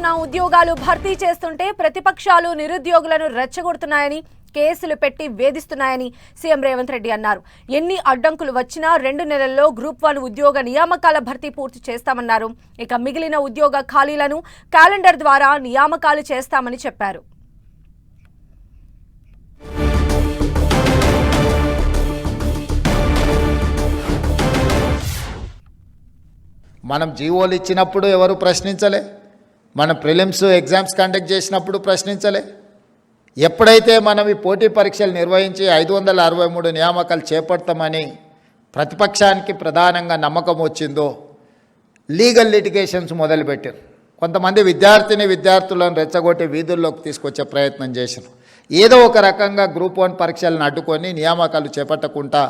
రోజున ఉద్యోగాలు భర్తీ చేస్తుంటే ప్రతిపక్షాలు నిరుద్యోగులను రెచ్చగొడుతున్నాయని కేసులు పెట్టి వేధిస్తున్నాయని సీఎం రేవంత్ రెడ్డి అన్నారు. ఎన్ని అడ్డంకులు వచ్చినా 2 నెలల్లో గ్రూప్ 1 ఉద్యోగ నియామకాల భర్తీ పూర్తి చేస్తామన్నారు. ఇక మిగిలిన ఉద్యోగ ఖాళీలను క్యాలెండర్ ద్వారా నియామకాలు చేస్తామని చెప్పారు. మనం జీవోలు ఇచ్చినప్పుడు ఎవరు ప్రశ్నించలే, మనం ప్రిలిమ్స్ ఎగ్జామ్స్ కండక్ట్ చేసినప్పుడు ప్రశ్నించలే. ఎప్పుడైతే మనం ఈ పోటీ పరీక్షలు నిర్వహించి 563 నియామకాలు చేపడతామని ప్రతిపక్షానికి ప్రధానంగా నమ్మకం వచ్చిందో లీగల్ లిటిగేషన్స్ మొదలుపెట్టారు. కొంతమంది విద్యార్థులను రెచ్చగొట్టి వీధుల్లోకి తీసుకొచ్చే ప్రయత్నం చేశారు. ఏదో ఒక రకంగా గ్రూప్ 1 పరీక్షలను అడ్డుకొని నియామకాలు చేపట్టకుండా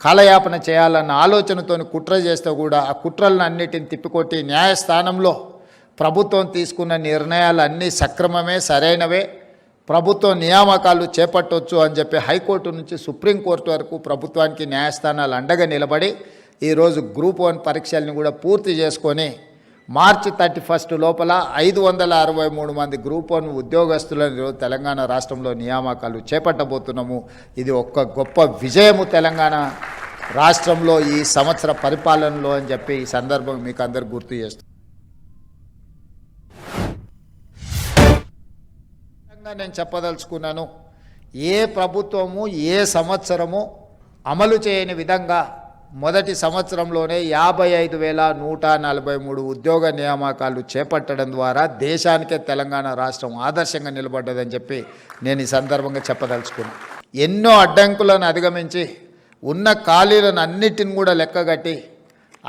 కాలయాపన చేయాలన్న ఆలోచనతో కుట్ర చేస్తే కూడా ఆ కుట్రలను అన్నిటిని తిప్పికొట్టి న్యాయస్థానంలో ప్రభుత్వం తీసుకున్న నిర్ణయాలు అన్నీ సక్రమమే, సరైనవే, ప్రభుత్వం నియామకాలు చేపట్టవచ్చు అని చెప్పి హైకోర్టు నుంచి సుప్రీంకోర్టు వరకు ప్రభుత్వానికి న్యాయస్థానాలు అండగా నిలబడి ఈరోజు గ్రూప్ 1 పరీక్షల్ని కూడా పూర్తి చేసుకొని మార్చి 31 లోపల 563 మంది గ్రూప్ 1 ఉద్యోగస్తులను ఈరోజు తెలంగాణ రాష్ట్రంలో నియామకాలు చేపట్టబోతున్నాము. ఇది ఒక గొప్ప విజయము తెలంగాణ రాష్ట్రంలో ఈ సంవత్సర పరిపాలనలో అని చెప్పి ఈ సందర్భం మీకు అందరు గుర్తు చేస్తాను. నేను చెప్పదలుచుకున్నాను, ఏ ప్రభుత్వము ఏ సంవత్సరము అమలు చేయని విధంగా మొదటి సంవత్సరంలోనే 55,143 ఉద్యోగ నియామకాలు చేపట్టడం ద్వారా దేశానికే తెలంగాణ రాష్ట్రం ఆదర్శంగా నిలబడ్డదని చెప్పి నేను ఈ సందర్భంగా చెప్పదలుచుకున్నాను. ఎన్నో అడ్డంకులను అధిగమించి ఉన్న ఖాళీలను అన్నిటిని కూడా లెక్కగట్టి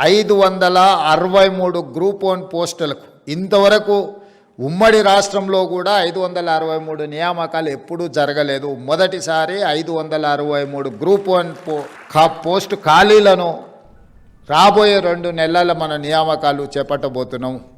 563 గ్రూప్ 1 పోస్టులకు ఇంతవరకు ఉమ్మడి రాష్ట్రంలో కూడా 563 నియామకాలు ఎప్పుడూ జరగలేదు. మొదటిసారి 563 గ్రూప్ 1 పోస్టు ఖాళీలను రాబోయే 2 నెలల మన నియామకాలు చేపట్టబోతున్నాం.